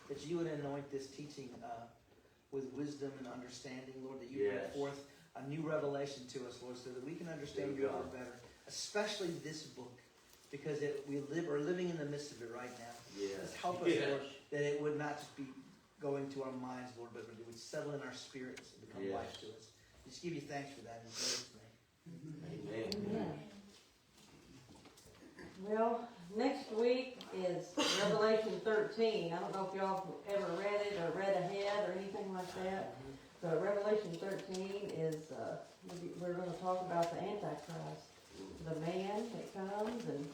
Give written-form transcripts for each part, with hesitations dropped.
that you would anoint this teaching with wisdom and understanding, Lord, that you bring forth a new revelation to us, Lord, so that we can understand your word better, especially this book, because we're living in the midst of it right now. Just help us, Lord, that it would not just be going to our minds, Lord, but it would settle in our spirits and become life to us. Just give you thanks for that in Jesus' name. Amen. Well, next week is Revelation 13. I don't know if y'all have ever read it or read ahead or anything like that. But Revelation 13 is, we're going to talk about the Antichrist, the man that comes and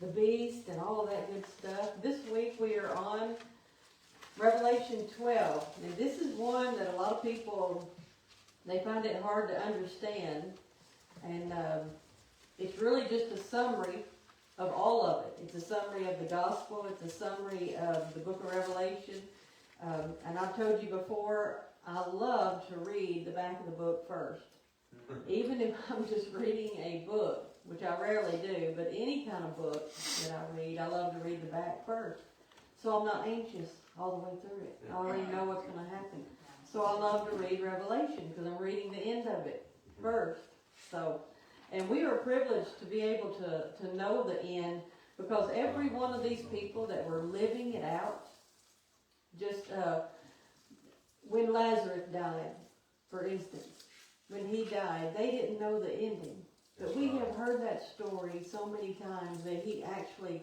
the beast and all of that good stuff. This week we are on Revelation 12. And this is one that a lot of people, they find it hard to understand. And it's really just a summary of all of it. It's a summary of the gospel. It's a summary of the book of Revelation. And I've told you before, I love to read the back of the book first. Even if I'm just reading a book, which I rarely do, but any kind of book that I read, I love to read the back first. So I'm not anxious all the way through it. I already know what's going to happen. So I love to read Revelation because I'm reading the end of it first. So, and we are privileged to be able to know the end, because every one of these people that were living it out, just when Lazarus died, for instance, when he died, they didn't know the ending. But we have heard that story so many times that he actually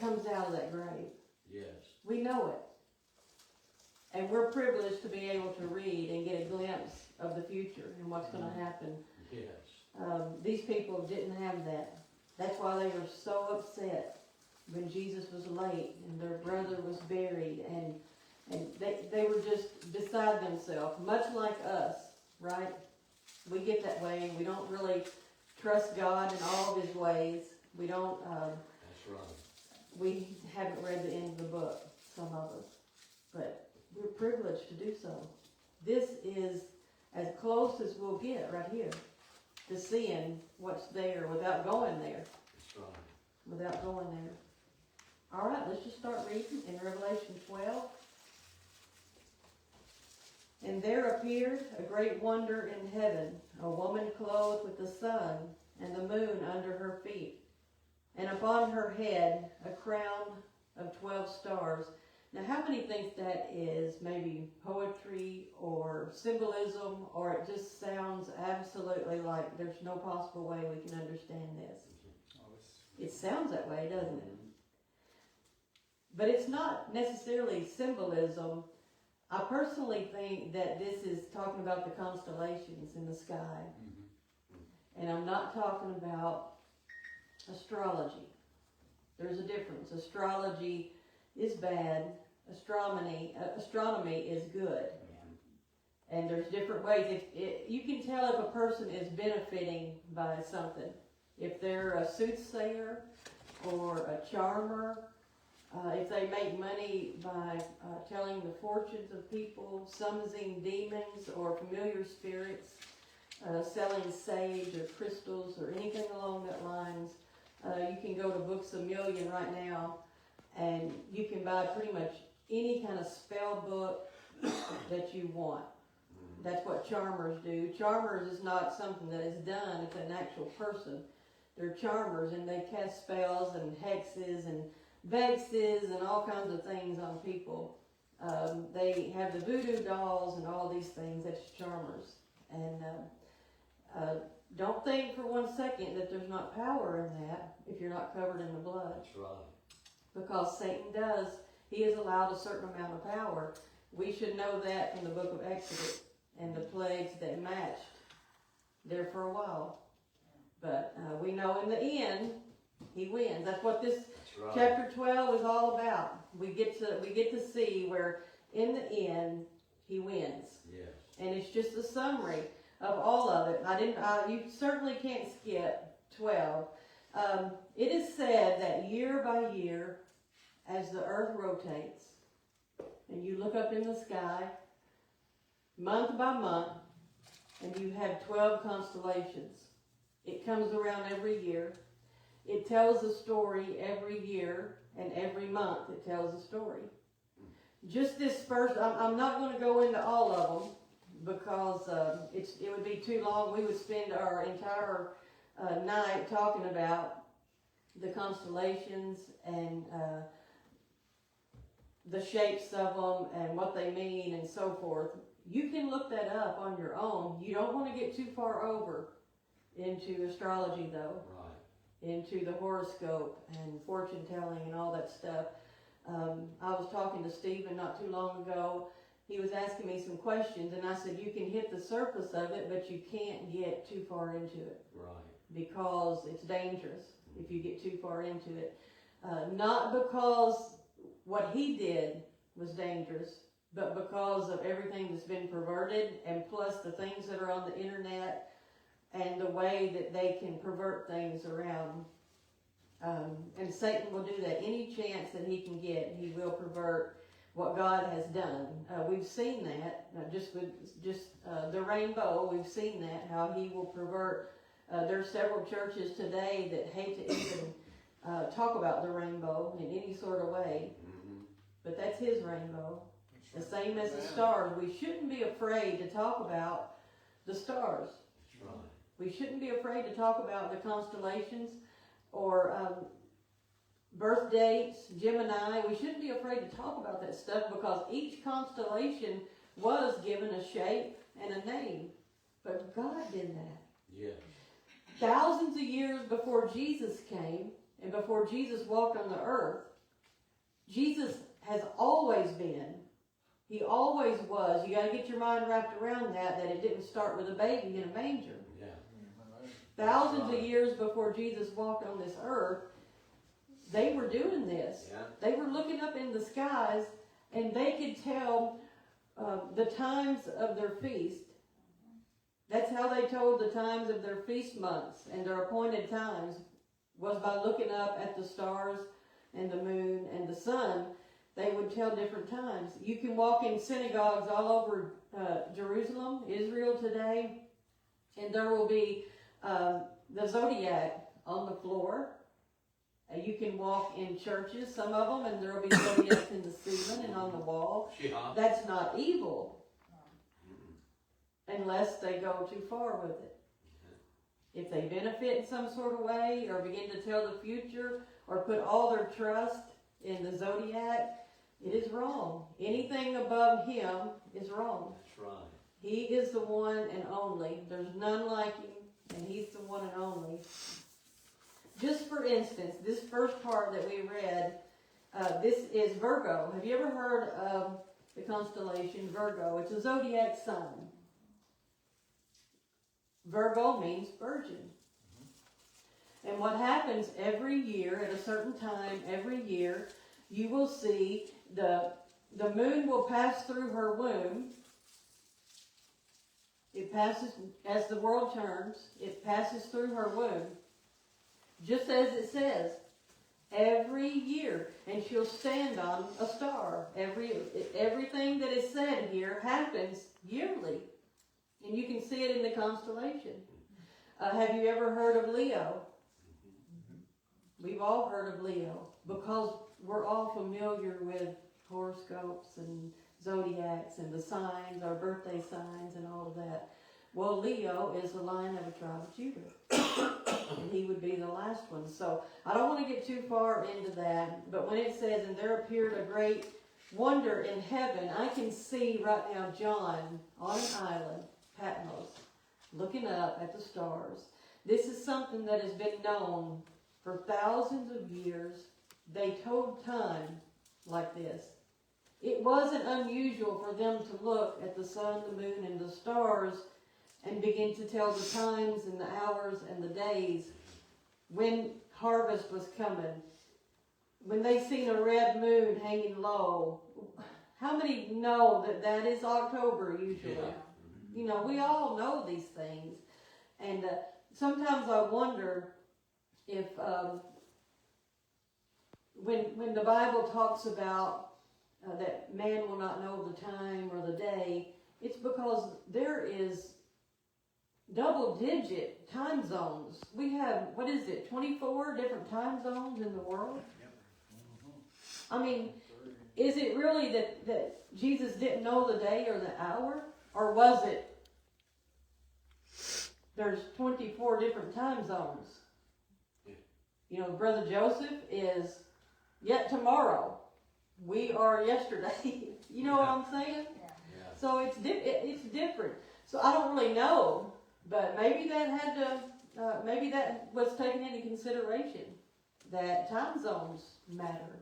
comes out of that grave. Yes. We know it. And we're privileged to be able to read and get a glimpse of the future and what's going to happen. Yes. These people didn't have that. That's why they were so upset when Jesus was late and their brother was buried, and they were just beside themselves, much like us, right? We get that way. We don't really trust God in all of His ways. We don't. That's right. We haven't read the end of the book, some of us, but we're privileged to do so. This is as close as we'll get right here to seeing what's there without going there. That's right. Without going there. All right, let's just start reading in Revelation 12. And there appeared a great wonder in heaven, a woman clothed with the sun and the moon under her feet, and upon her head a crown of 12 stars. Now, how many think that is maybe poetry or symbolism, or it just sounds absolutely like there's no possible way we can understand this? It sounds that way, doesn't it? But it's not necessarily symbolism. I personally think that this is talking about the constellations in the sky. And I'm not talking about astrology. There's a difference. Astrology is bad. Astronomy is good. And there's different ways. You can tell if a person is benefiting by something. If they're a soothsayer or a charmer, if they make money by telling the fortunes of people, summoning demons or familiar spirits, selling sage or crystals or anything along that lines. You can go to Books A Million right now and you can buy pretty much any kind of spell book that you want. That's what charmers do. Charmers is not something that is done, it's an actual person. They're charmers and they cast spells and hexes and vexes and all kinds of things on people. They have the voodoo dolls and all these things. That's charmers. And don't think for 1 second that there's not power in that if you're not covered in the blood. That's right. Because Satan does. He is allowed a certain amount of power. We should know that from the book of Exodus and the plagues that matched there for a while. But we know in the end, he wins. That's what this chapter 12 is all about. We get to see where in the end he wins. Yes. And it's just a summary of all of it. You certainly can't skip 12. It is said that year by year, as the earth rotates, and you look up in the sky, month by month, and you have 12 constellations. It comes around every year. It tells a story every year, and every month it tells a story. just this first, I'm not going to go into all of them because it would be too long. We would spend our entire night talking about the constellations and the shapes of them and what they mean and so forth. You can look that up on your own. You don't want to get too far over into astrology though. Right. Into the horoscope and fortune telling and all that stuff. I was talking to Stephen not too long ago. He was asking me some questions and I said, you can hit the surface of it, but you can't get too far into it. Right. Because it's dangerous if you get too far into it. Not because what he did was dangerous, but because of everything that's been perverted and plus the things that are on the internet and the way that they can pervert things around. And Satan will do that any chance that he can get. He will pervert what God has done. We've seen that just with the rainbow. We've seen that, how he will pervert. There's several churches today that hate to even talk about the rainbow in any sort of way. Mm-hmm. But that's his rainbow. That's the same as the stars. We shouldn't be afraid to talk about the stars. That's right. We shouldn't be afraid to talk about the constellations or birth dates, Gemini. We shouldn't be afraid to talk about that stuff because each constellation was given a shape and a name. But God did that. Yes. Thousands of years before Jesus came and before Jesus walked on the earth, Jesus has always been. He always was. You got to get your mind wrapped around that it didn't start with a baby in a manger. Yeah. Thousands of years before Jesus walked on this earth, they were doing this. Yeah. They were looking up in the skies and they could tell the times of their feast. That's how they told the times of their feast months and their appointed times was by looking up at the stars and the moon and the sun. They would tell different times. You can walk in synagogues all over Jerusalem, Israel today, and there will be the zodiac on the floor. You can walk in churches, some of them, and there will be zodiacs in the ceiling and on the wall. Yeah. That's not evil. Unless they go too far with it. If they benefit in some sort of way or begin to tell the future or put all their trust in the zodiac, it is wrong. Anything above him is wrong. That's right. He is the one and only. There's none like him, and he's the one and only. Just for instance, this first part that we read, this is Virgo. Have you ever heard of the constellation Virgo? It's a zodiac sign. Virgo means virgin. Mm-hmm. And what happens every year, at a certain time, every year, you will see the moon will pass through her womb. It passes, as the world turns, it passes through her womb. Just as it says, every year. And she'll stand on a star. Everything that is said here happens yearly. And you can see it in the constellation. Have you ever heard of Leo? We've all heard of Leo because we're all familiar with horoscopes and zodiacs and the signs, our birthday signs and all of that. Well, Leo is the line of a tribe of Judah. And he would be the last one. So I don't want to get too far into that. But when it says, and there appeared a great wonder in heaven, I can see right now John on an island, Patmos, looking up at the stars. This is something that has been known for thousands of years. They told time like this. It wasn't unusual for them to look at the sun, the moon, and the stars and begin to tell the times and the hours and the days when harvest was coming. When they seen a red moon hanging low, how many know that that is October usually? Yeah. You know, we all know these things. And sometimes I wonder if when the Bible talks about that man will not know the time or the day, it's because there is double-digit time zones. We have, 24 different time zones in the world? Yep. I mean, is it really that Jesus didn't know the day or the hour? Or was it there's 24 different time zones? Yeah. You know, Brother Joseph is yet tomorrow. We are yesterday. You know what I'm saying? Yeah. So it's different. So I don't really know, but maybe that had to, maybe that was taken into consideration, that time zones matter.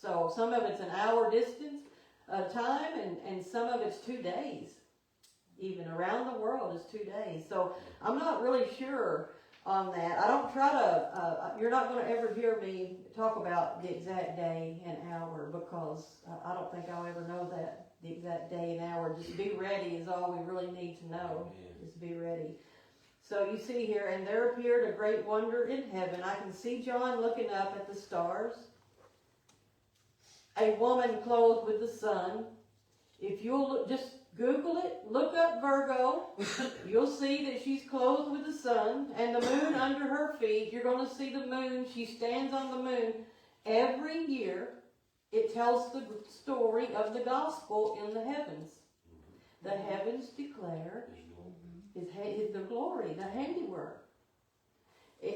So some of it's an hour distance of time, and some of it's 2 days. Even around the world is 2 days. So I'm not really sure on that. I don't try to, you're not going to ever hear me talk about the exact day and hour, because I don't think I'll ever know that, the exact day and hour. Just be ready is all we really need to know. Just be ready. So you see here, and there appeared a great wonder in heaven. I can see John looking up at the stars. A woman clothed with the sun. If you'll look, just Google it, look up Virgo. You'll see that she's clothed with the sun and the moon under her feet. You're going to see the moon. She stands on the moon. Every year, it tells the story of the gospel in the heavens. The heavens declare the glory, the handiwork.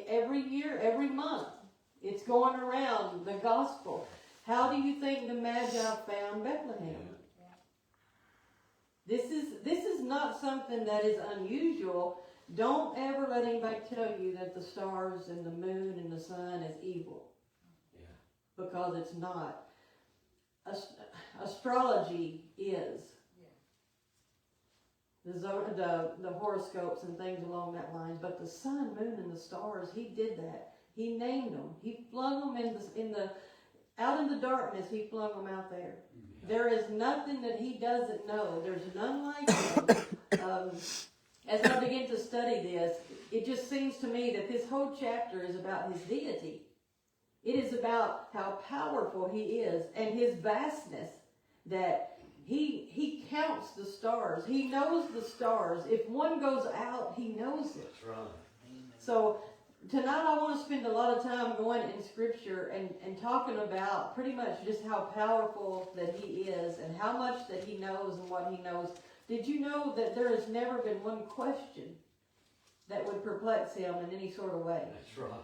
Every year, every month, it's going around the gospel. How do you think the Magi found Bethlehem? This is not something that is unusual. Don't ever let anybody tell you that the stars and the moon and the sun is evil. Yeah. Because it's not. Astrology is. The horoscopes and things along that line. But the sun, moon, and the stars, he did that. He named them. He flung them out in the darkness. He flung them out there. There is nothing that he doesn't know. There's none like him. As I begin to study this, it just seems to me that this whole chapter is about his deity. It is about how powerful he is and his vastness, that he counts the stars. He knows the stars. If one goes out, he knows it. That's right. So tonight I want to spend a lot of time going in Scripture and talking about pretty much just how powerful that he is and how much that he knows and what he knows. Did you know that there has never been one question that would perplex him in any sort of way? That's right.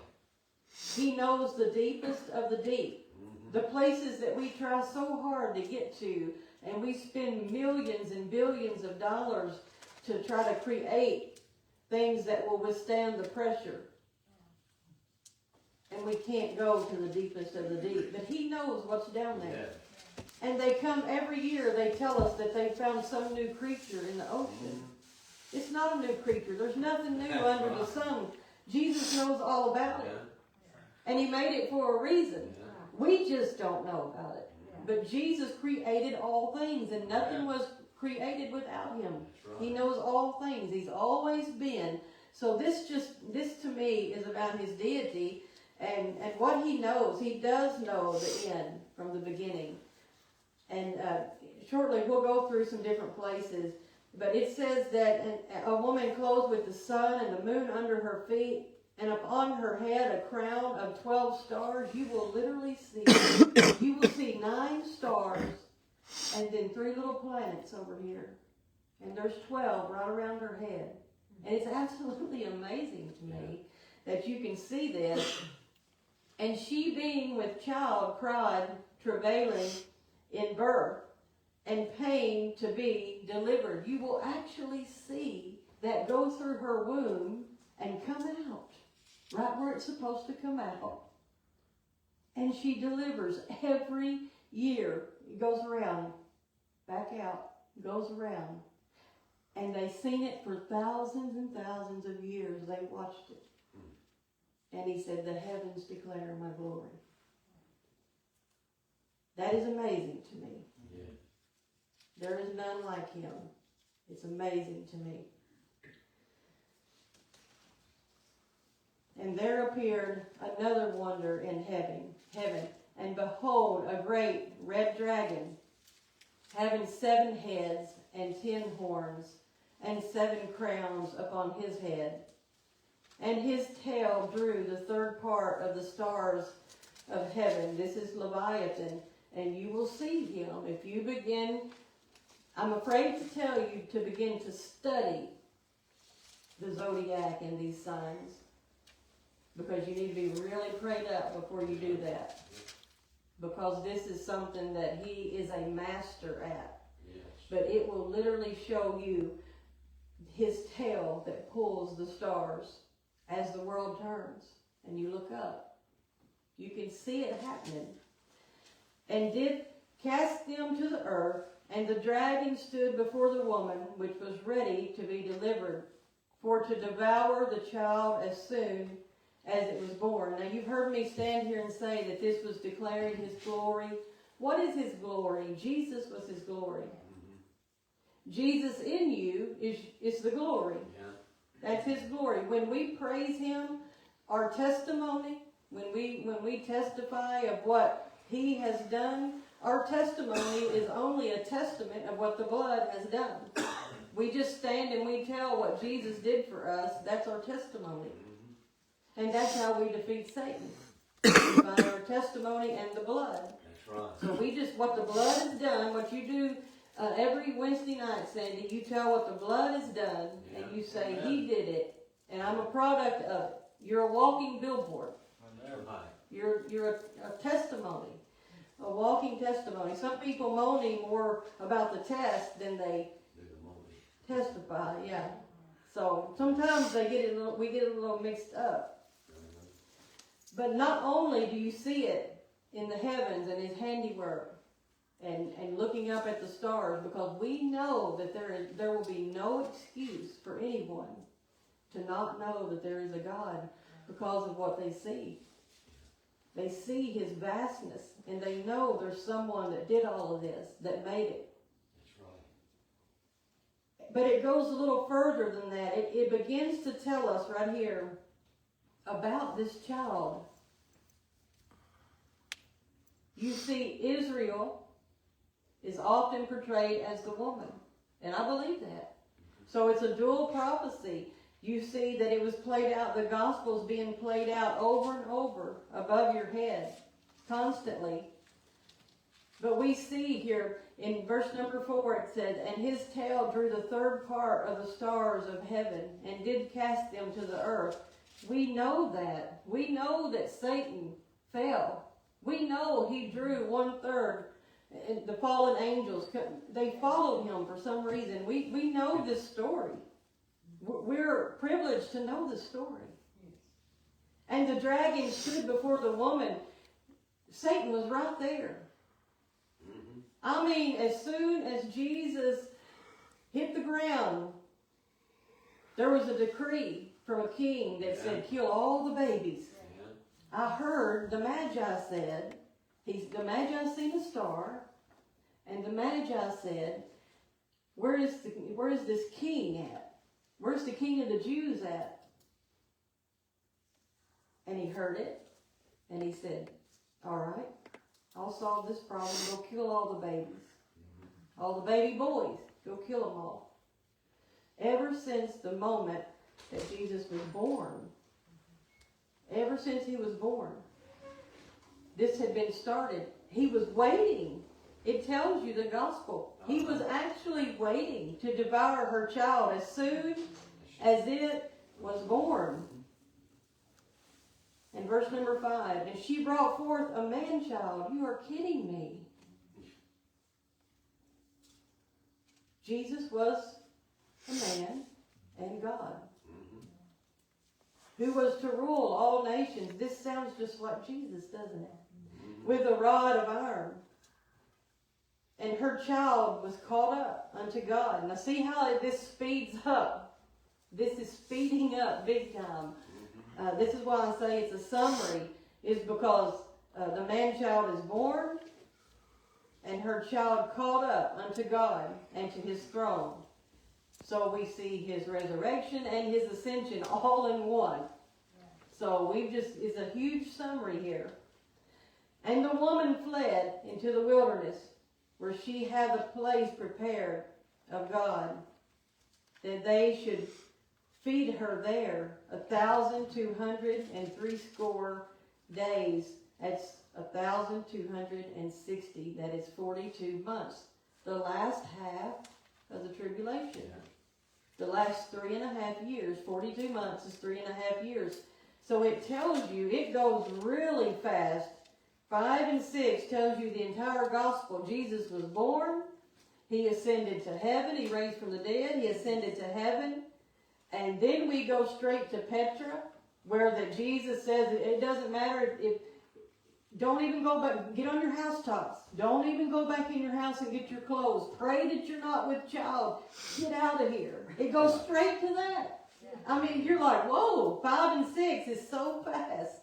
He knows the deepest of the deep. Mm-hmm. The places that we try so hard to get to, and we spend millions and billions of dollars to try to create things that will withstand the pressure. And we can't go to the deepest of the deep. But he knows what's down there. Yeah. And they come every year, they tell us that they found some new creature in the ocean. Mm-hmm. It's not a new creature. There's nothing new under the sun. Jesus knows all about it. And he made it for a reason. Yeah. We just don't know about it. Yeah. But Jesus created all things, and nothing was created without him. Right. He knows all things. He's always been. So this to me is about his deity. And what he knows, he does know the end from the beginning. And shortly we'll go through some different places. But it says that a woman clothed with the sun and the moon under her feet, and upon her head a crown of 12 stars. You will literally see, you will see 9 stars and then 3 little planets over here. And there's 12 right around her head. And it's absolutely amazing to me that you can see this. And she, being with child, cried, travailing in birth and pain to be delivered. You will actually see that go through her womb and come out, right where it's supposed to come out. And she delivers every year. It goes around, back out, goes around. And they've seen it for thousands and thousands of years. They watched it. And he said, the heavens declare my glory. That is amazing to me. Yeah. There is none like him. It's amazing to me. And there appeared another wonder in heaven. And behold, a great red dragon, having 7 heads and 10 horns, and 7 crowns upon his head. And his tail drew the 3rd part of the stars of heaven. This is Leviathan. and you will see him. If you begin, I'm afraid to tell you to begin to study the zodiac and these signs, because you need to be really prayed up before you do that. Because this is something that he is a master at. Yes. But it will literally show you his tail that pulls the stars as the world turns. And you look up. You can see it happening. And did cast them to the earth, and the dragon stood before the woman, which was ready to be delivered, for to devour the child as soon as it was born. Now you've heard me stand here and say that this was declaring his glory. What is his glory? Jesus was his glory. Mm-hmm. Jesus in you is the glory. Yeah. That's his glory. When we praise him, our testimony, when we testify of what he has done, our testimony is only a testament of what the blood has done. We just stand and we tell what Jesus did for us. That's our testimony. And that's how we defeat Satan. By our testimony and the blood. That's right. So we just, what the blood has done, what you do every Wednesday night, Sandy, you tell what the blood has done, and you say, he did it, and I'm a product of it. You're a walking billboard. You're a testimony. A walking testimony. Some people moaning more about the test than they testify, yeah. So sometimes we get a little mixed up. But not only do you see it in the heavens and his handiwork and looking up at the stars, because we know that there will be no excuse for anyone to not know that there is a God because of what they see. They see his vastness, and they know there's someone that did all of this, that made it. That's right. But it goes a little further than that. It begins to tell us right here about this child. You see, Israel is often portrayed as the woman, and I believe that. So it's a dual prophecy. You see that it was played out, the gospel's being played out over and over above your head, constantly. But we see here in verse number 4, it says, and his tail drew the third part of the stars of heaven, and did cast them to the earth. We know that. We know that Satan fell. We know he drew 1/3. The fallen angels, they followed him for some reason. We know this story. We're privileged to know this story. And the dragon stood before the woman. Satan was right there. Mm-hmm. I mean, as soon as Jesus hit the ground, there was a decree from a king that said, kill all the babies. Yeah. I heard the Magi said, the Magi seen a star, and the Magi said, where is this king at? Where's the king of the Jews at? And he heard it, and he said, all right, I'll solve this problem. Go kill all the babies. All the baby boys. Go kill them all. Ever since the moment that Jesus was born, ever since he was born, this had been started. He was waiting. It tells you the gospel. He was actually waiting to devour her child as soon as it was born. And verse number 5, and she brought forth a man-child. You are kidding me. Jesus was a man and God, who was to rule all nations. This sounds just like Jesus, doesn't it? With a rod of iron. And her child was caught up unto God. Now see how this speeds up. This is speeding up big time. This is why I say it's a summary, is because the man-child is born, and her child caught up unto God and to his throne. So we see his resurrection and his ascension all in one. So it's a huge summary here. And the woman fled into the wilderness, where she had the place prepared of God, that they should feed her there 1,260 days. That's 1,260. That is 42 months. The last half of the tribulation. The last 3.5 years. 42 months is 3.5 years. So it tells you, it goes really fast. 5 and 6 tells you the entire gospel. Jesus was born. He ascended to heaven. He raised from the dead. He ascended to heaven. And then we go straight to Petra, where that Jesus says it doesn't matter if don't even go back. Get on your housetops. Don't even go back in your house and get your clothes. Pray that you're not with child. Get out of here. It goes straight to that. I mean, you're like, whoa, 5 and 6 is so fast.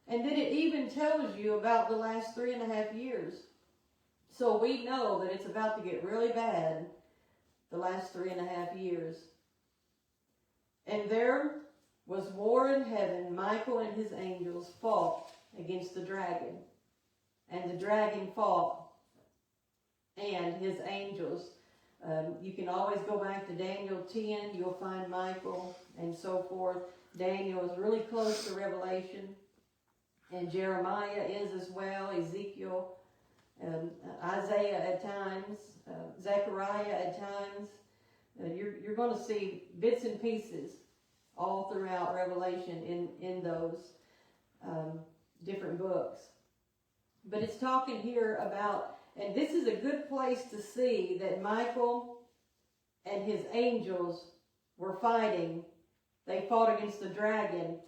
And then it even tells you about the last 3.5 years. So we know that it's about to get really bad the last 3.5 years. And there was war in heaven. Michael and his angels fought against the dragon. And the dragon fought and his angels. You can always go back to Daniel 10. You'll find Michael and so forth. Daniel is really close to Revelation. And Jeremiah is as well. Ezekiel, Isaiah at times. Zechariah at times. You're going to see bits and pieces all throughout Revelation in those different books. But it's talking here about, and this is a good place to see that Michael and his angels were fighting. They fought against the dragon.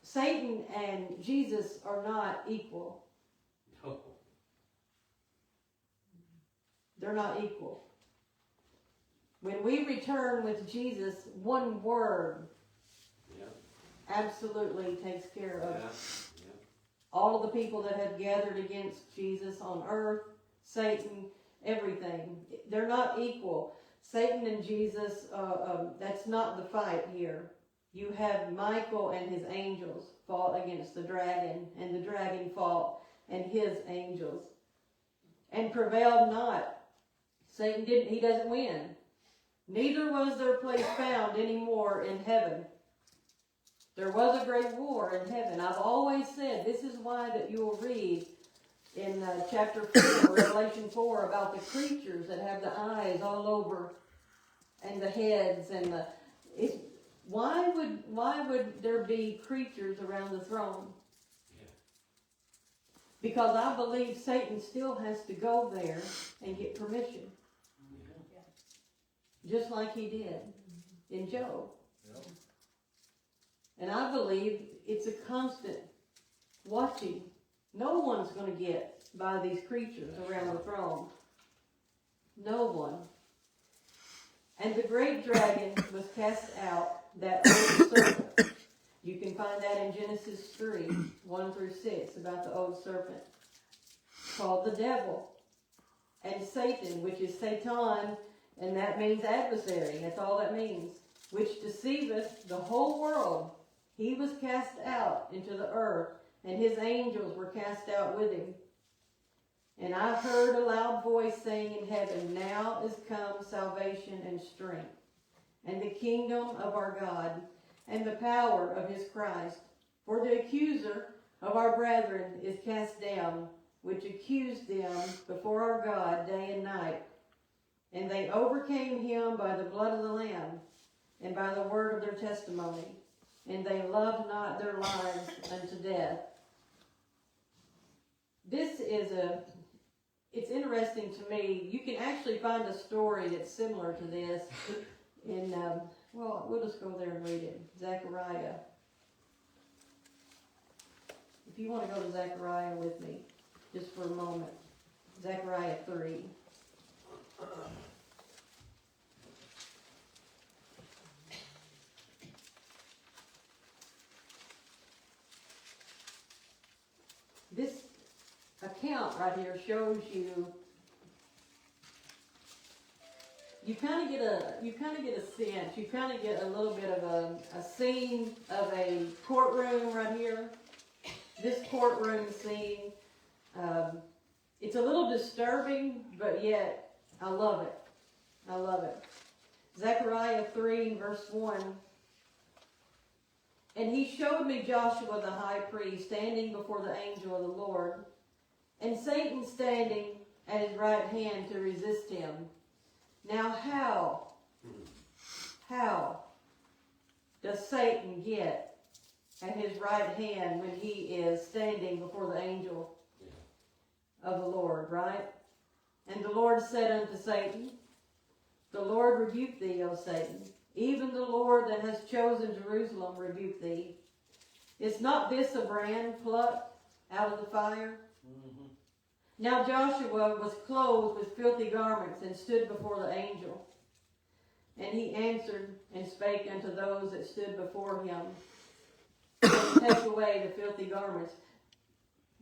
Satan and Jesus are not equal. No. They're not equal. When we return with Jesus, one word absolutely takes care of all of the people that have gathered against Jesus on earth, Satan, everything. They're not equal. Satan and Jesus, that's not the fight here. You have Michael and his angels fought against the dragon, and the dragon fought and his angels, and prevailed not. Satan he doesn't win. Neither was their place found anymore in heaven. There was a great war in heaven. I've always said this is why that you will read in chapter 4, Revelation 4, about the creatures that have the eyes all over and the heads and the. Why would there be creatures around the throne? Because I believe Satan still has to go there and get permission. Just like he did in Job. Yep. And I believe it's a constant watching. No one's going to get by these creatures around the throne. No one. And the great dragon was cast out, that old serpent. You can find that in Genesis 3, 1 through 6, about the old serpent, called the devil. And Satan, which is Satan, and that means adversary. That's all that means. Which deceiveth the whole world. He was cast out into the earth, and his angels were cast out with him. And I heard a loud voice saying in heaven, now is come salvation and strength, and the kingdom of our God, and the power of his Christ. For the accuser of our brethren is cast down, which accused them before our God day and night. And they overcame him by the blood of the Lamb, and by the word of their testimony. And they loved not their lives unto death. This is it's interesting to me. You can actually find a story that's similar to this in, well, we'll just go there and read it. Zechariah. If you want to go to Zechariah with me, just for a moment. Zechariah 3. This account right here shows you kind of get a sense, you kind of get a little bit of a scene of a courtroom right here. This courtroom scene, it's a little disturbing, but yet I love it. I love it. Zechariah 3 verse 1. And he showed me Joshua the high priest standing before the angel of the Lord, and Satan standing at his right hand to resist him. Now how does Satan get at his right hand when he is standing before the angel of the Lord, right? And the Lord said unto Satan, the Lord rebuke thee, O Satan. Even the Lord that has chosen Jerusalem rebuke thee. Is not this a brand plucked out of the fire? Mm-hmm. Now Joshua was clothed with filthy garments and stood before the angel. And he answered and spake unto those that stood before him, saying, take away the filthy garments.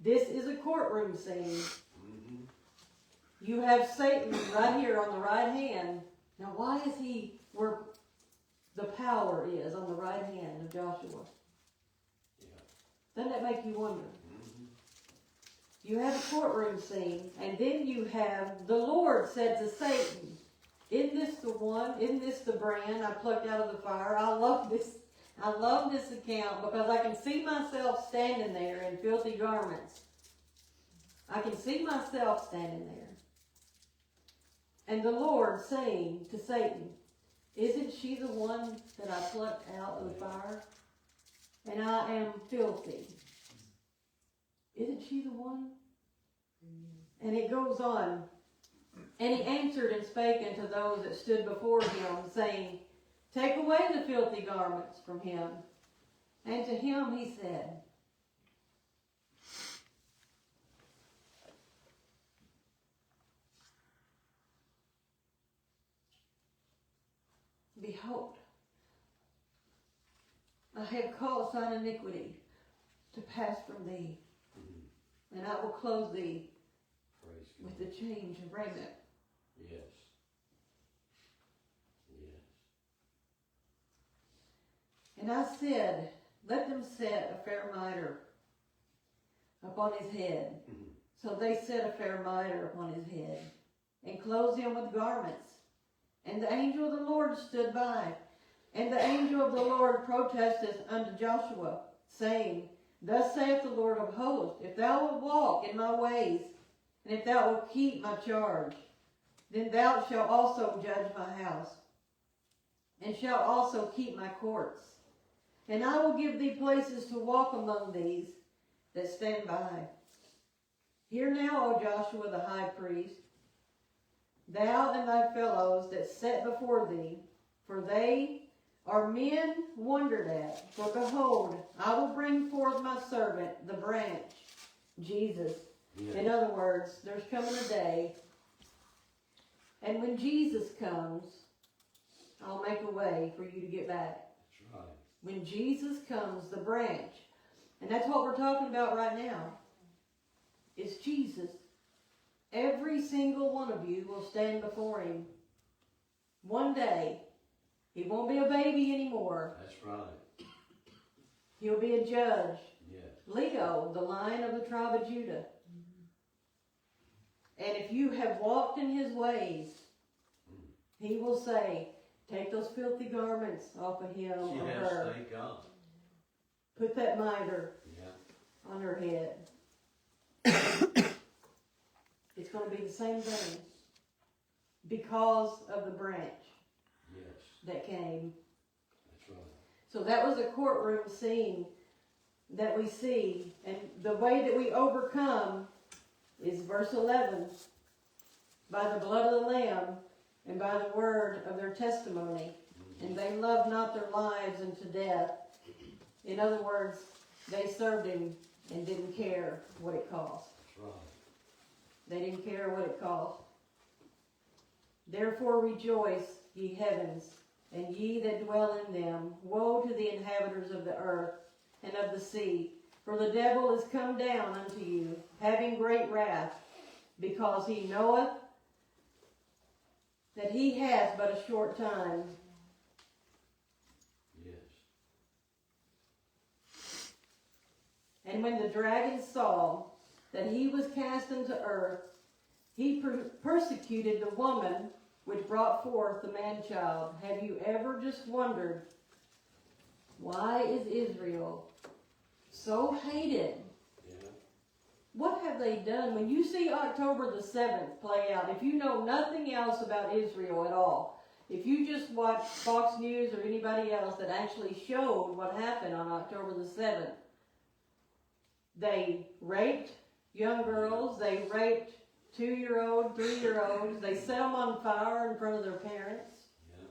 This is a courtroom scene. Mm-hmm. You have Satan right here on the right hand. Now why is he where the power is on the right hand of Joshua? Yeah. Doesn't that make you wonder? Mm-hmm. You have a courtroom scene, and then you have the Lord said to Satan, isn't this the one? Isn't this the brand I plucked out of the fire? I love this account because I can see myself standing there in filthy garments. I can see myself standing there. And the Lord saying to Satan, isn't she the one that I plucked out of the fire? And I am filthy. Isn't she the one? And it goes on. And he answered and spake unto those that stood before him, saying, take away the filthy garments from him. And to him he said, behold, I have caused thine iniquity to pass from thee, and I will clothe thee with the change of raiment. Yes. Yes. And I said, let them set a fair mitre upon his head. Mm-hmm. So they set a fair mitre upon his head, and clothed him with garments. And the angel of the Lord stood by. And the angel of the Lord protesteth unto Joshua, saying, thus saith the Lord of hosts, if thou wilt walk in my ways, and if thou wilt keep my charge, then thou shalt also judge my house, and shalt also keep my courts. And I will give thee places to walk among these that stand by. Hear now, O Joshua the high priest, thou and thy fellows that sit before thee, for they are men wondered at. For behold, I will bring forth my servant, the branch, Jesus. Yeah. In other words, there's coming a day, and when Jesus comes, I'll make a way for you to get back. That's right. When Jesus comes, the branch, and that's what we're talking about right now, is Jesus. Every single one of you will stand before him. One day, he won't be a baby anymore. That's right. He'll be a judge. Yes. Leo, the Lion of the tribe of Judah. And if you have walked in his ways, he will say, take those filthy garments off of him or her. Yes, thank God. Put that mitre on her head. It's going to be the same thing because of the branch that came. That's right. So that was a courtroom scene that we see. And the way that we overcome is verse 11. By the blood of the Lamb and by the word of their testimony. And they loved not their lives unto death. In other words, they served him and didn't care what it cost. That's right. They didn't care what it cost. Therefore rejoice, ye heavens, and ye that dwell in them. Woe to the inhabitants of the earth and of the sea, for the devil is come down unto you, having great wrath, because he knoweth that he hath but a short time. Yes. And when the dragon saw that he was cast into earth, he persecuted the woman which brought forth the man-child. Have you ever just wondered Why is Israel so hated? Yeah. What have they done? When you see October the 7th play out, if you know nothing else about Israel at all, if you just watch Fox News or anybody else that actually showed what happened on October the 7th, they raped young girls, they raped 2-year-old, 3-year-olds, they set them on fire in front of their parents. Yeah.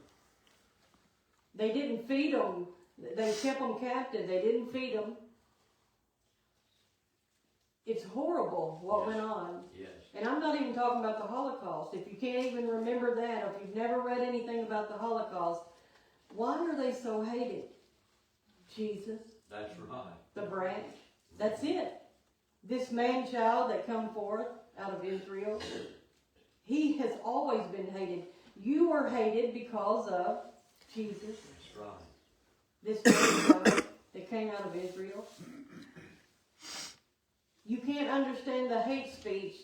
They didn't feed them. They kept them captive. They didn't feed them. It's horrible what went on. Yes. And I'm not even talking about the Holocaust. If you can't even remember that, or if you've never read anything about the Holocaust, why are they so hated? Jesus. That's right. The branch. That's it. This man-child that come forth out of Israel, he has always been hated. You are hated because of Jesus. That's right. This man-child that came out of Israel. You can't understand the hate speech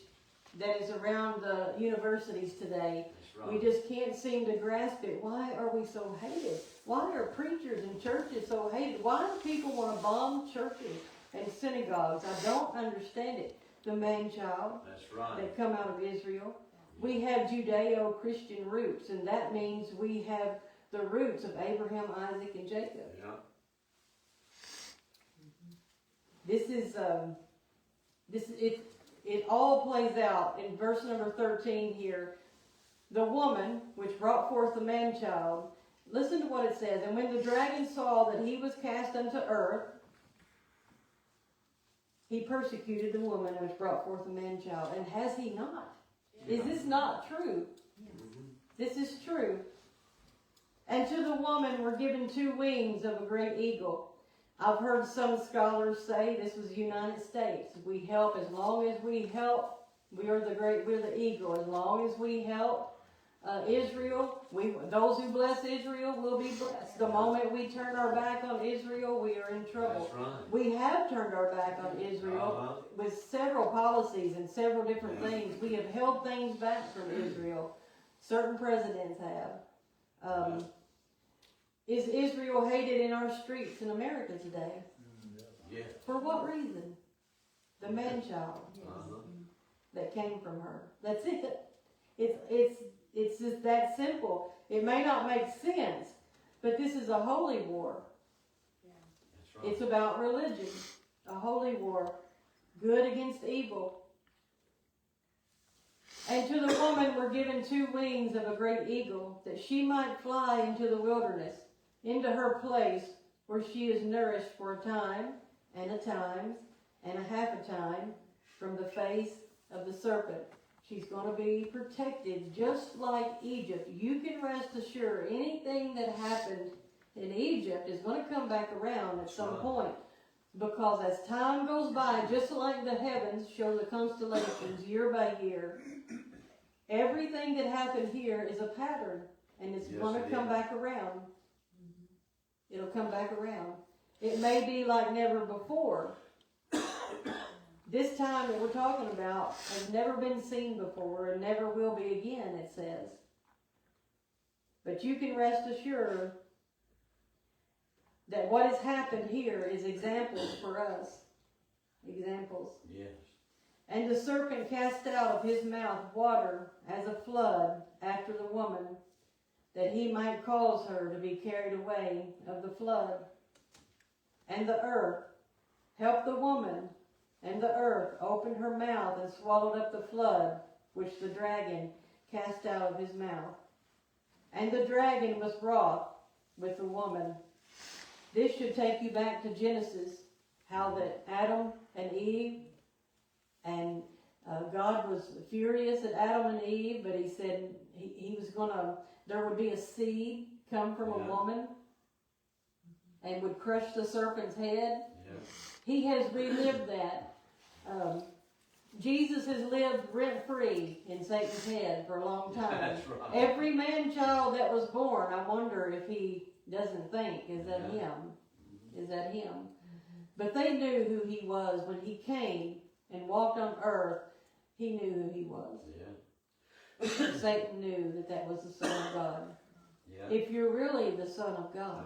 that is around the universities today. That's right. We just can't seem to grasp it. Why are we so hated? Why are preachers and churches so hated? Why do people want to bomb churches and synagogues? I don't understand it. The man-child That's right. that come out of Israel. We have Judeo-Christian roots, and that means we have the roots of Abraham, Isaac, and Jacob. Yeah. This is it all plays out in verse number 13 here. The woman which brought forth the man-child, listen to what it says. And when the dragon saw that he was cast unto earth, he persecuted the woman which brought forth the man-child. And has he not? Yeah. Is this not true? Mm-hmm. This is true. And to the woman were given 2 wings of a great eagle. I've heard some scholars say this was the United States. We help as long as we help. We're the eagle. As long as we help Israel, those who bless Israel will be blessed. The moment we turn our back on Israel, we are in trouble. That's right. We have turned our back on Israel with several policies and several different things. We have held things back from Israel. Certain presidents have. Is Israel hated in our streets in America today? Yeah. For what reason? The man-child that came from her. That's it. It's just that simple. It may not make sense, but this is a holy war. That's right. It's about religion. A holy war. Good against evil. And to the woman were given 2 wings of a great eagle, that she might fly into the wilderness, into her place where she is nourished for a time and a half a time from the face of the serpent. She's going to be protected just like Egypt. You can rest assured anything that happened in Egypt is going to come back around at some point. Because as time goes by, just like the heavens show the constellations year by year, everything that happened here is a pattern. And it's going to come back around. It'll come back around. It may be like never before. This time that we're talking about has never been seen before and never will be again, it says. But you can rest assured that what has happened here is examples for us. Examples. Yes. And the serpent cast out of his mouth water as a flood after the woman, that he might cause her to be carried away of the flood. And the earth helped the woman, and the earth opened her mouth and swallowed up the flood, which the dragon cast out of his mouth. And the dragon was wroth with the woman. This should take you back to Genesis, how that Adam and Eve, and God was furious at Adam and Eve, but he said he was going to, there would be a seed come from a woman and would crush the serpent's head. Yeah. He has relived that. Jesus has lived rent-free in Satan's head for a long time. That's right. Every man-child that was born, I wonder if he doesn't think, is that him? Is that him? But they knew who he was when he came and walked on earth. He knew who he was. Yeah. Satan knew that that was the Son of God. Yeah. If you're really the Son of God,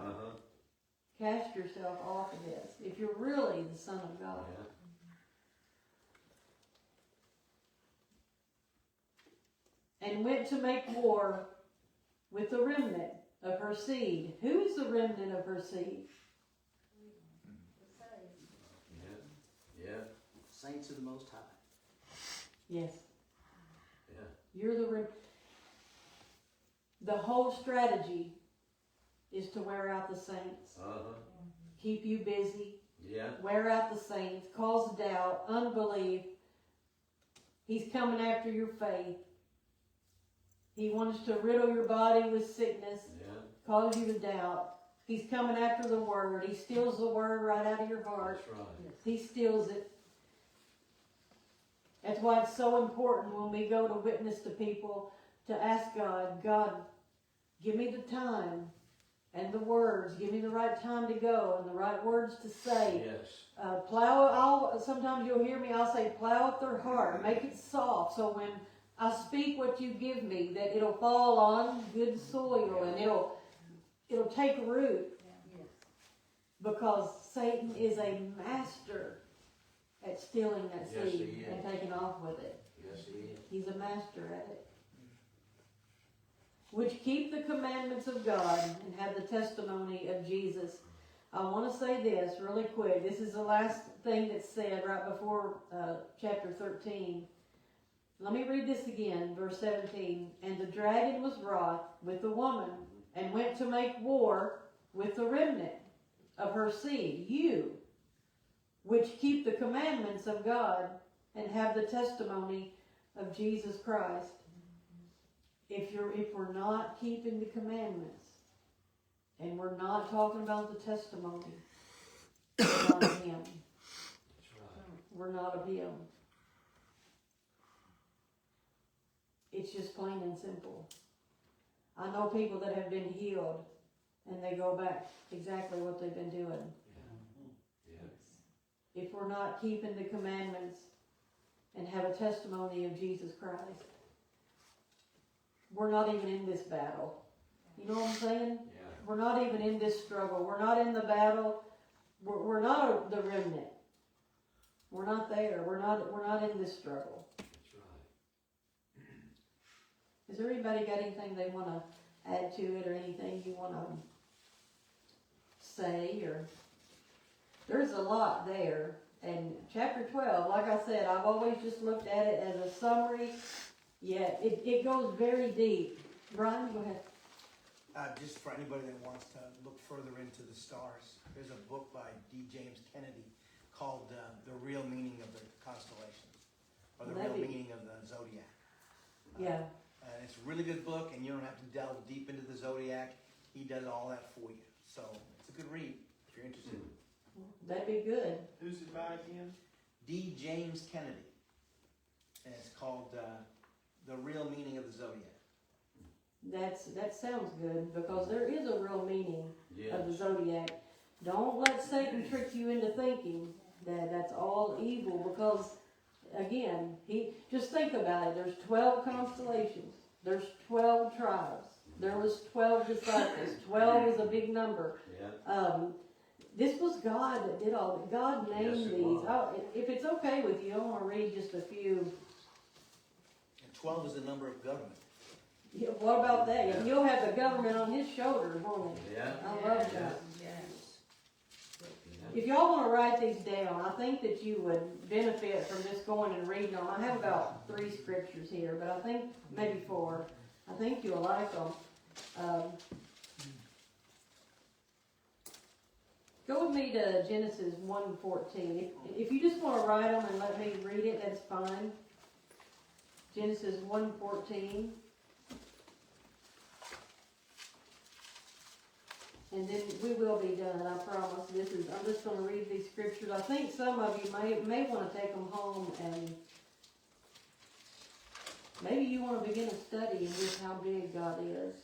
cast yourself off of this. If you're really the Son of God. Yeah. And went to make war with the remnant of her seed. Who is the remnant of her seed? Yeah. Saints of the Most High. Yes. Yeah. You're the remnant. The whole strategy is to wear out the saints. Keep you busy. Yeah. Wear out the saints. Cause doubt, unbelief. He's coming after your faith. He wants to riddle your body with sickness. Yeah. Cause you to doubt. He's coming after the word. He steals the word right out of your heart. That's right. He steals it. That's why it's so important when we go to witness to people to ask God, God, give me the time and the words. Give me the right time to go and the right words to say. Yes. Sometimes you'll hear me, I'll say, plow up their heart. Make it soft so when I speak what you give me, that it'll fall on good soil and it'll take root. Because Satan is a master at stealing that Yes, seed he is. and taking off with it. Yes, he is. He's a master at it. Which keep the commandments of God and have the testimony of Jesus. I want to say this really quick. This is the last thing that's said right before chapter 13. Let me read this again, verse 17. And the dragon was wroth with the woman and went to make war with the remnant of her seed, you, which keep the commandments of God and have the testimony of Jesus Christ. If we're not keeping the commandments, and we're not talking about the testimony, we're not of Him. That's right. We're not of Him. It's just plain and simple. I know people that have been healed, and they go back exactly what they've been doing. Yeah. If we're not keeping the commandments and have a testimony of Jesus Christ, we're not even in this battle. You know what I'm saying? Yeah. We're not even in this struggle. We're not in the battle. We're not the remnant. We're not there. We're not in this struggle. That's right. Has everybody got anything they want to add to it, or anything you want to say? Or there's a lot there. And chapter 12, like I said, I've always just looked at it as a summary. Yet it goes very deep. Brian, go ahead. Just for anybody that wants to look further into the stars, there's a book by D. James Kennedy called The Real Meaning of the Constellations, or The Real Meaning of the Zodiac. Yeah. And it's a really good book, and you don't have to delve deep into the Zodiac. He does all that for you. So it's a good read if you're interested. That'd be good. Who's it by again? D. James Kennedy. And it's called The Real Meaning of the Zodiac. That sounds good, because there is a real meaning of the Yes. zodiac. Don't let Satan trick you into thinking that that's all evil, because again, just think about it. There's 12 constellations. There's 12 tribes. There was 12 disciples. 12 is a big number. Yeah. This was God that did all. God named Yes, it these. was. If it's okay with you, I want to read just a few. And 12 is the number of government. Yeah, what about that? And you'll have the government on his shoulders, won't he? Yeah. I love that. Yes. If y'all want to write these down, I think that you would benefit from just going and reading them. I have about 3 scriptures here, but I think maybe 4. I think you'll like them. Go with me to Genesis 1:14. If you just want to write them and let me read it, that's fine. Genesis 1:14. And then we will be done, I promise. I'm just going to read these scriptures. I think some of you may want to take them home, and maybe you want to begin a study in just how big God is.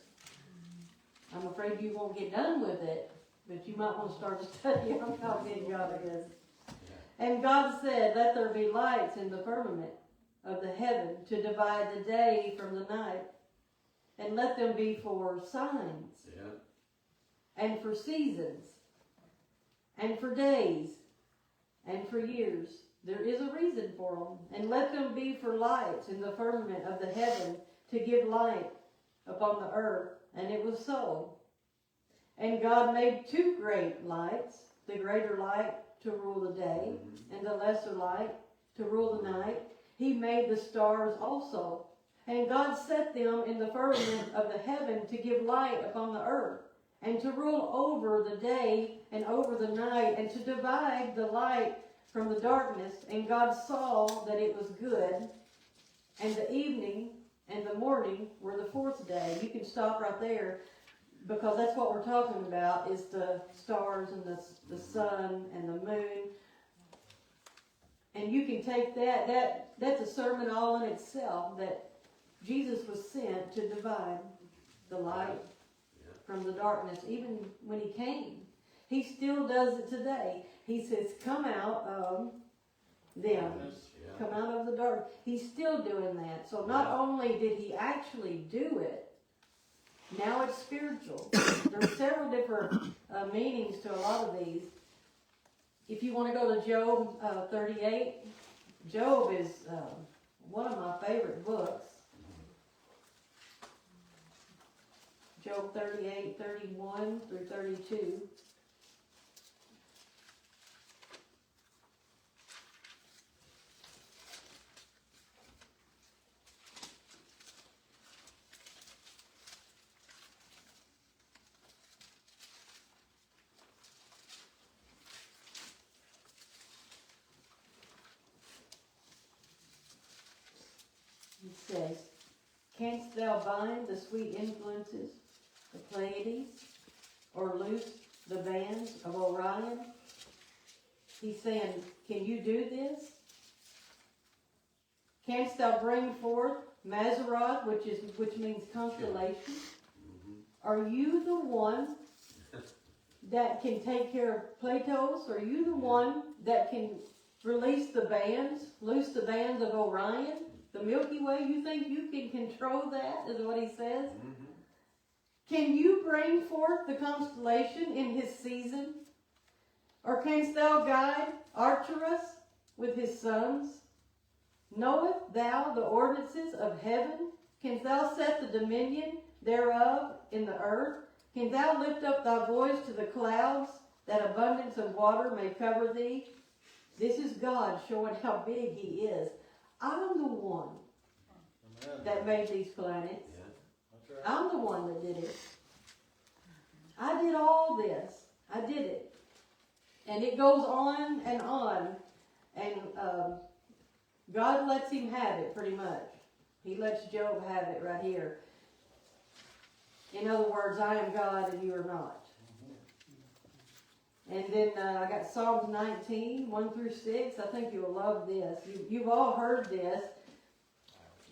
I'm afraid you won't get done with it, but you might want to start a study on how big God is. And God said, "Let there be lights in the firmament of the heaven to divide the day from the night, and let them be for signs Yeah. and for seasons and for days, and for years. There is a reason for them. And let them be for lights in the firmament of the heaven, to give light upon the earth. And it was so. And God made 2 great lights, the greater light to rule the day, and the lesser light to rule the night. He made the stars also. And God set them in the firmament of the heaven to give light upon the earth, and to rule over the day and over the night, and to divide the light from the darkness. And God saw that it was good. And the evening and the morning were the 4th day. You can stop right there, because that's what we're talking about, is the stars and the sun and the moon. And you can take that's a sermon all in itself, that Jesus was sent to divide the light from the darkness. Even when he came, he still does it today. He says, come out of them. Come out of the dark. He's still doing that. So not only did he actually do it, now it's spiritual. There's several different meanings to a lot of these. If you want to go to Job 38, Job is one of my favorite books. Job 38, 31 through 32. It says, canst thou bind the sweet influences of Pleiades, or loose the bands of Orion? He's saying, can you do this? Canst thou bring forth Mazzaroth, which means constellation? Are you the one that can take care of Platos? Are you the one that can release the bands, loose the bands of Orion? The Milky Way, you think you can control that, is what he says? Can you bring forth the constellation in his season? Or canst thou guide Arcturus with his sons? Knowest thou the ordinances of heaven? Canst thou set the dominion thereof in the earth? Canst thou lift up thy voice to the clouds, that abundance of water may cover thee? This is God showing how big he is. I'm the one that made these planets. I'm the one that did it. I did all this. I did it. And it goes on. And God lets him have it pretty much. He lets Job have it right here. In other words, I am God and you are not. And then I got Psalms 19, 1 through 6. I think you'll love this. You've all heard this.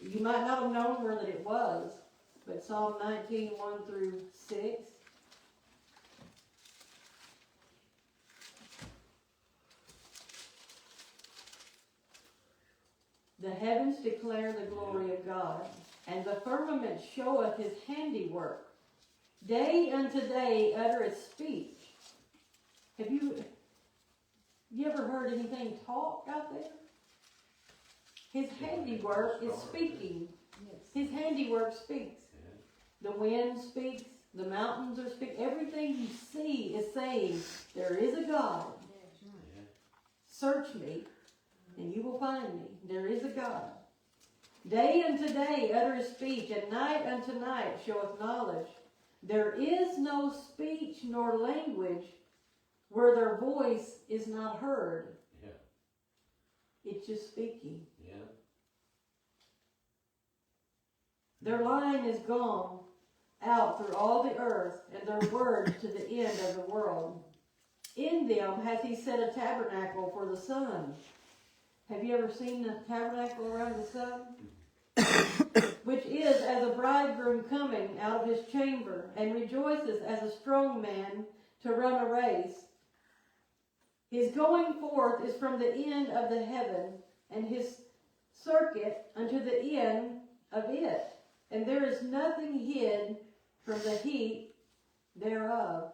You might not have known where that it was. But Psalm 19, 1 through 6. The heavens declare the glory of God, and the firmament showeth his handiwork. Day unto day uttereth speech. Have you ever heard anything talk out there? His handiwork is speaking. His handiwork speaks. The wind speaks. The mountains are speaking. Everything you see is saying, there is a God. Search me, and you will find me. There is a God. Day unto day uttereth speech, and night unto night showeth knowledge. There is no speech nor language where their voice is not heard. It's just speaking. Their line is gone out through all the earth, and their word to the end of the world. In them hath he set a tabernacle for the sun. Have you ever seen the tabernacle around the sun? Which is as a bridegroom coming out of his chamber, and rejoices as a strong man to run a race. His going forth is from the end of the heaven, and his circuit unto the end of it. And there is nothing hid from the heat thereof.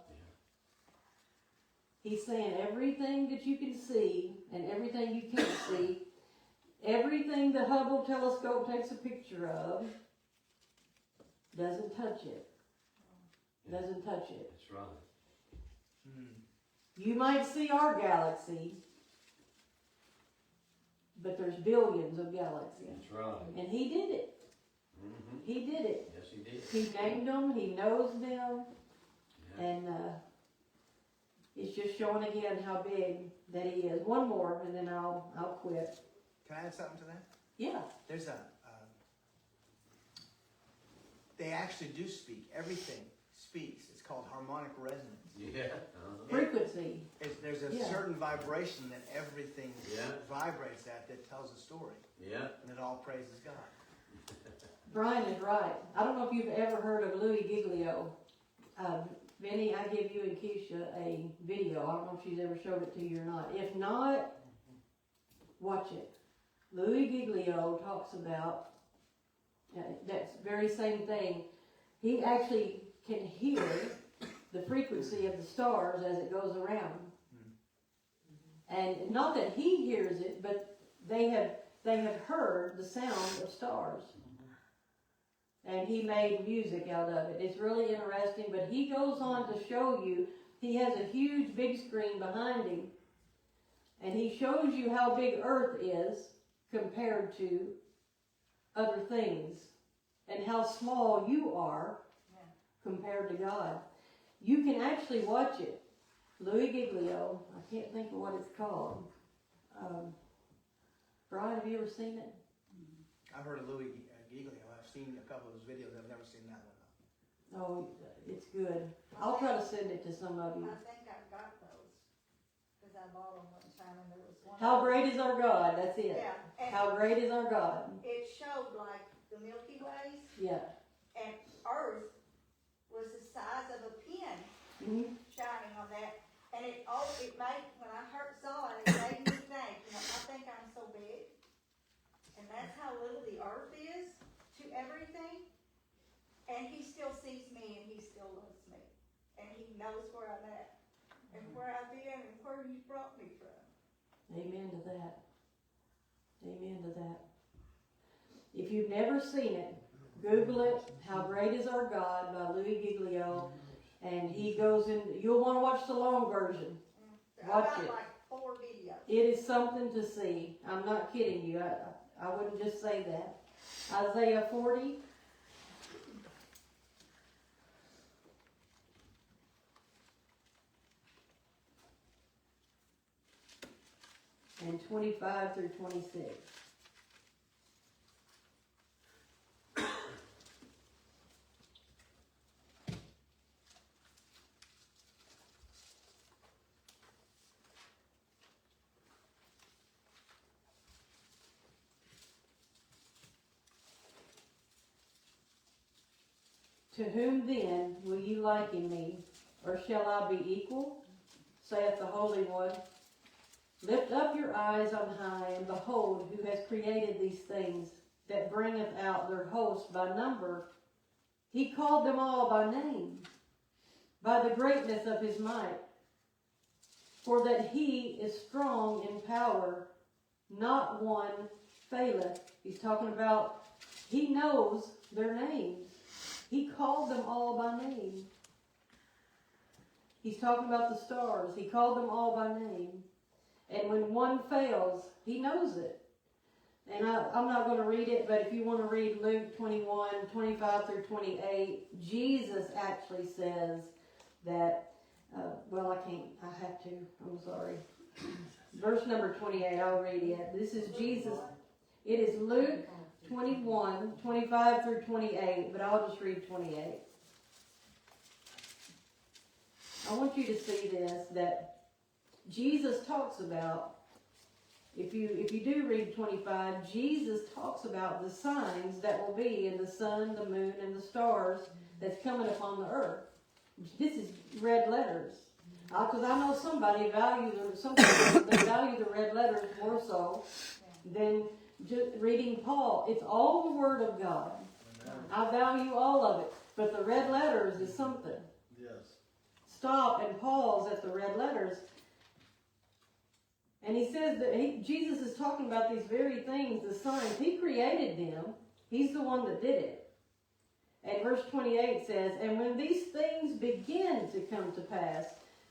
He's saying everything that you can see and everything you can't see, everything the Hubble telescope takes a picture of, doesn't touch it. Doesn't touch it. That's right. You might see our galaxy, but there's billions of galaxies. That's right. And he did it. Mm-hmm. He did it. Yes, he did. He named them. He knows them. Yeah. And it's just showing again how big that he is. One more, and then I'll quit. Can I add something to that? Yeah. There's they actually do speak. Everything speaks. It's called harmonic resonance. Yeah. Uh-huh. Frequency. There's a certain vibration that everything vibrates at that tells a story. Yeah. And it all praises God. Brian is right. I don't know if you've ever heard of Louis Giglio. Vinny, I give you and Keisha a video. I don't know if she's ever showed it to you or not. If not, watch it. Louis Giglio talks about that very same thing. He actually can hear the frequency of the stars as it goes around. And not that he hears it, but they have heard the sound of stars. And he made music out of it. It's really interesting, but he goes on to show you, he has a huge big screen behind him, and he shows you how big Earth is compared to other things, and how small you are compared to God. You can actually watch it. Louis Giglio, I can't think of what it's called. Brian, have you ever seen it? I've heard of Louis Giglio. I've seen a couple of his videos. I've never seen that one though. Oh, it's good. I'll try to send it to some of you. I think I've got those, because I bought them one time and there was one. How great is our God? That's it. Yeah. And How great is our God? it showed like the Milky Ways, Yeah. and Earth was the size of a pin Mm-hmm. shining on that. And it made, when I saw it, it made me think, I think I'm so big. And that's how little the Earth is to everything. And he still sees me and he still loves me. And he knows where I'm at and where I've been and where he's brought me from. Amen to that. Amen to that. If you've never seen it, Google it, How Great is Our God by Louis Giglio. And he goes in, you'll want to watch the long version. Watch I got it. like 4 videos. It is something to see. I'm not kidding you. I wouldn't just say that. Isaiah 40. And 25 through 26. To whom then will you liken me, or shall I be equal? Saith the Holy One. Lift up your eyes on high, and behold, who has created these things, that bringeth out their host by number. He called them all by name, by the greatness of his might. For that he is strong in power, not one faileth. He's talking about, he knows their names. He called them all by name. He's talking about the stars. He called them all by name. And when one fails, he knows it. And I'm not going to read it, but if you want to read Luke 21, 25 through 28, Jesus actually says that, well, I have to, I'm sorry. Verse number 28, I'll read it. This is Jesus. It is Luke 21, 25 through 28, but I'll just read 28. I want you to see this, that Jesus talks about, if you do read 25, Jesus talks about the signs that will be in the sun, the moon, and the stars that's coming upon the earth. This is red letters. Because I know some people they value the red letters more so than just reading Paul. It's all the Word of God. I value all of it. But the red letters is something. Yes. stop and pause at the red letters. And he says that Jesus is talking about these very things, the signs. He created them. He's the one that did it. And verse 28 says, and when these things begin to come to pass,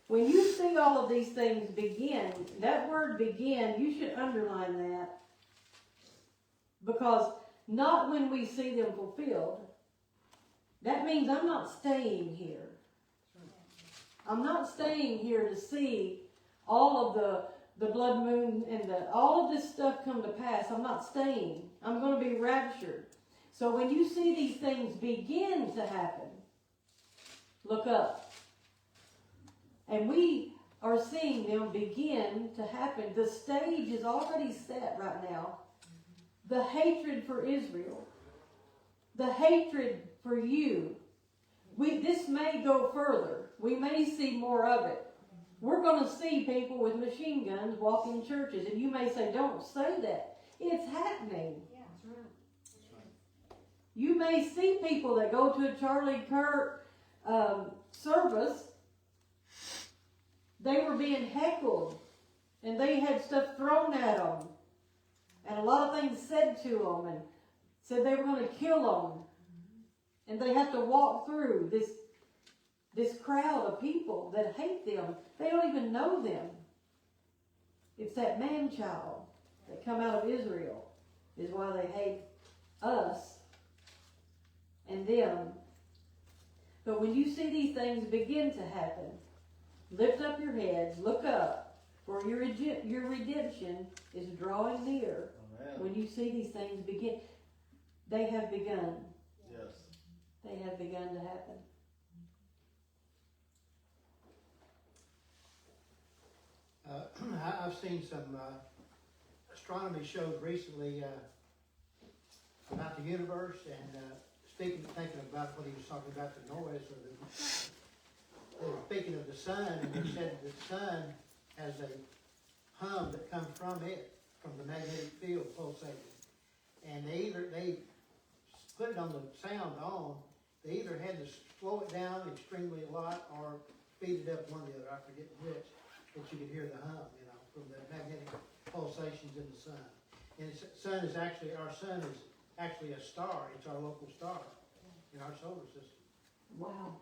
when you see all of these things begin, that word begin, you should underline that. Because not when we see them fulfilled. That means I'm not staying here. I'm not staying here to see all of the blood moon and all of this stuff come to pass. I'm not staying. I'm going to be raptured. So when you see these things begin to happen, look up. And we are seeing them begin to happen. The stage is already set right now. The hatred for Israel. The hatred for you. This may go further. We may see more of it. We're going to see people with machine guns walking churches. And you may say, don't say that. It's happening. Yeah, that's right. You may see people that go to a Charlie Kirk service. They were being heckled. And they had stuff thrown at them. And a lot of things said to them. And said they were going to kill them. And they have to walk through this crowd of people that hate them. They don't even know them. It's that man-child that come out of Israel is why they hate us and them. But when you see these things begin to happen, lift up your heads, look up, for your redemption is drawing near. Amen. When you see these things begin, they have begun. Yes. They have begun to happen. I've seen some astronomy shows recently about the universe, and thinking about what he was talking about, the noise, or they were speaking of the sun, and they said that the sun has a hum that comes from it, from the magnetic field pulsating, and they put it on the sound on. They either had to slow it down extremely a lot or speed it up, one or the other. I forget which. But you could hear the hum, from the magnetic pulsations in the sun. And our sun is actually a star. It's our local star in our solar system. Wow.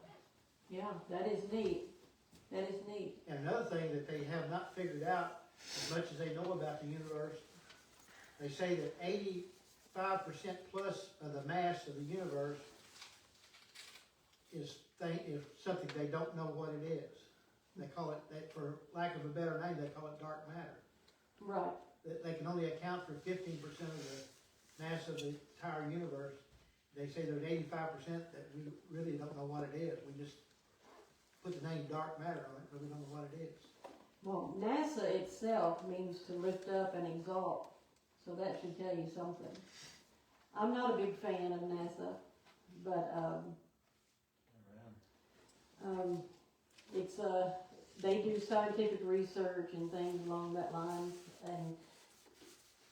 Yeah, that is neat. That is neat. And another thing that they have not figured out, as much as they know about the universe, they say that 85% plus of the mass of the universe is something they don't know what it is. They call it, for lack of a better name, they call it dark matter. Right. They can only account for 15% of the mass of the entire universe. They say there's 85% that we really don't know what it is. We just put the name dark matter on it, but we don't know what it is. Well, NASA itself means to lift up and exalt. So that should tell you something. I'm not a big fan of NASA, but it's they do scientific research and things along that line, and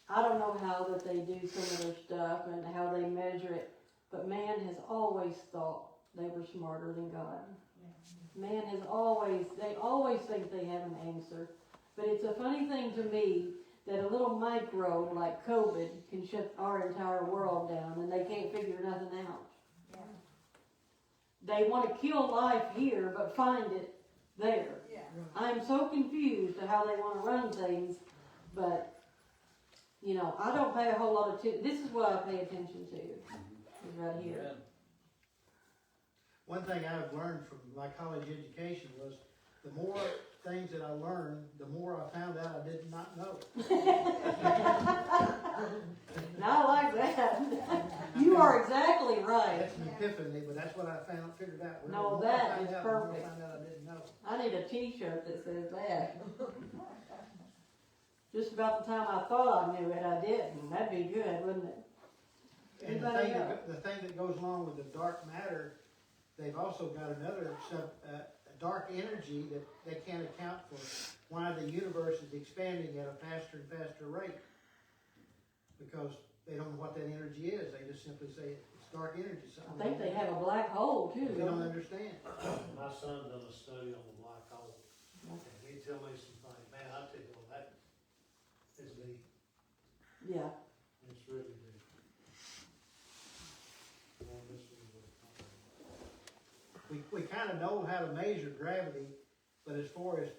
I don't know how that they do some of their stuff and how they measure it, but man has always thought they were smarter than God. Man has always think they have an answer. But it's a funny thing to me that a little microbe like COVID can shut our entire world down and they can't figure nothing out. Yeah. They want to kill life here, but find it there. Yeah. I'm so confused to how they want to run things, but I don't pay a whole lot of attention. This is what I pay attention to, is right here. Amen. One thing I've learned from my college education was the more things that I learned, the more I found out I did not know. And I like that. You are exactly right. That's an epiphany, but that's what I figured out. No, The more that I find is out, the more perfect. I find out I didn't know. I need a t-shirt that says that. Just about the time I thought I knew it, I didn't. That'd be good, wouldn't it? And Anybody else? the thing that goes along with the dark matter, they've also got another dark energy that they can't account for why the universe is expanding at a faster and faster rate. Because they don't know what that energy is. They just simply say it's dark energy, I something. think they have a black hole too. We don't don't they? understand. My son done a study on the black hole, and he tell me some things, man, I tell you, well, that is deep, Yeah. it's really deep. Well, this is We kind of know how to measure gravity, but as far as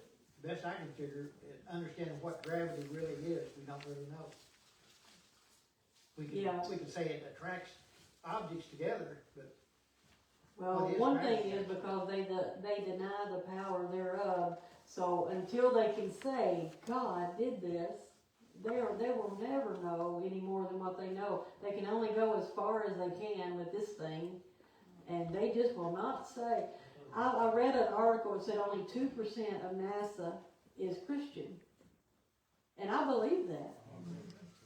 best I can figure, understanding what gravity really is, we don't really know. We can say it attracts objects together, but Well, What is one gravity? thing is because they deny the power thereof. So until they can say God did this, they will never know any more than what they know. They can only go as far as they can with this thing, and they just will not say. I read an article that said only 2% of NASA is Christian, and I believe that.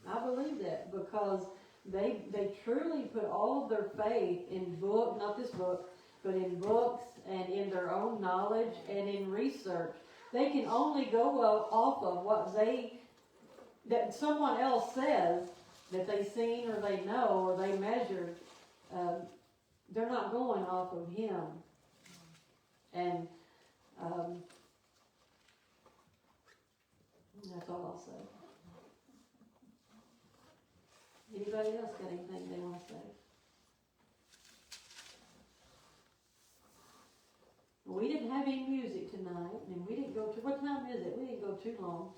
I believe that because they truly put all of their faith in not this book, but in books and in their own knowledge and in research. They can only go off of what that someone else says that they've seen or they know or they measured. They're not going off of him. And that's all I'll say. Anybody else got anything they want to say? We didn't have any music tonight, and we didn't go to, what time is it? We didn't go too long.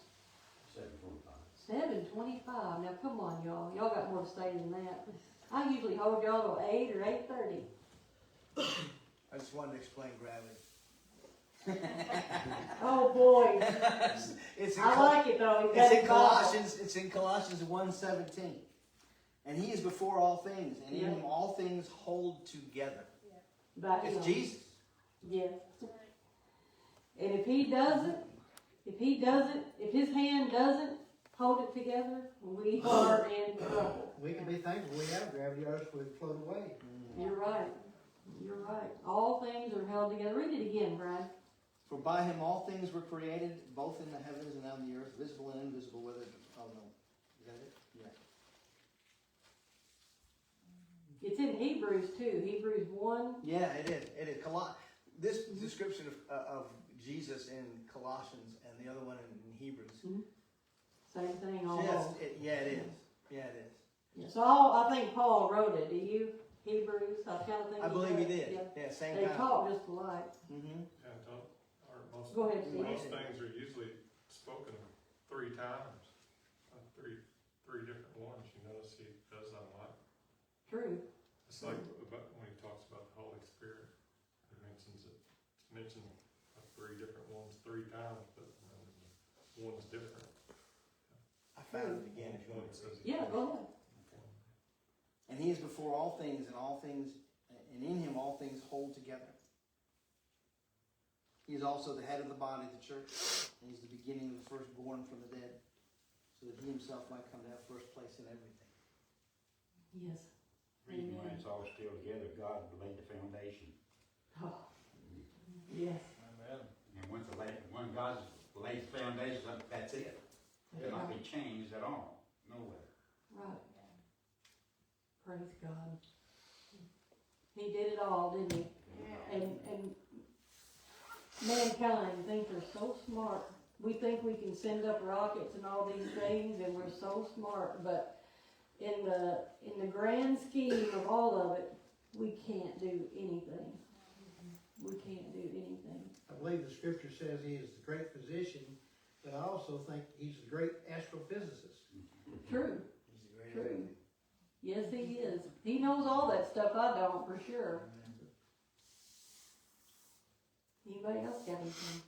7:25. 7:25. Now come on, y'all. Y'all got more to say than that. I usually hold y'all till 8 or 8:30. I just wanted to explain gravity. Oh boy. It's in, I like it though. It's in Colossians 1:17. And he is before all things, and in him all things hold together. It's Jesus. Yes. And if his hand doesn't hold it together, we are in trouble. we can be thankful we have gravity, or else we'd float away. You're right. You're right. All things are held together. Read it again, Brian. For by him all things were created, both in the heavens and on the earth, visible and invisible, whether, oh no, is that it? Yeah. It's in Hebrews too. Hebrews 1. Yeah, it is. It is. This description of Jesus in Colossians and the other one in Hebrews. Same thing. All. It is. Yeah, it is. Yeah, so I think Paul wrote it. Do you? Hebrews? I kind of think. I believe he wrote it. did. Yeah, same They time. talk just alike. Mm-hmm. Go ahead, Steve. Most things are usually spoken 3 times. Three different ones. You notice he does that a lot. True. It's like about when he talks about the Holy Spirit. He mentions it. It's mentioned 3 different ones 3 times, but one's different. I found it again if you want to see. Yeah, go ahead. And he is before all things, and in him all things hold together. He is also the head of the body, the church, and he's the beginning of the firstborn from the dead, so that he himself might come to have first place in everything. Yes. Reason why it's all still together, God laid the foundation. Oh. Yes. Amen. And when God lays the foundation, that's it. It cannot be changed at all. Nowhere. Right. Praise God. He did it all, didn't he? And mankind think they're so smart. We think we can send up rockets and all these things, and we're so smart. But in the grand scheme of all of it, we can't do anything. We can't do anything. I believe the scripture says he is the great physician, but I also think he's a great astrophysicist. True. He's a great True. Yes, he is. He knows all that stuff I don't, for sure. Anybody else got anything?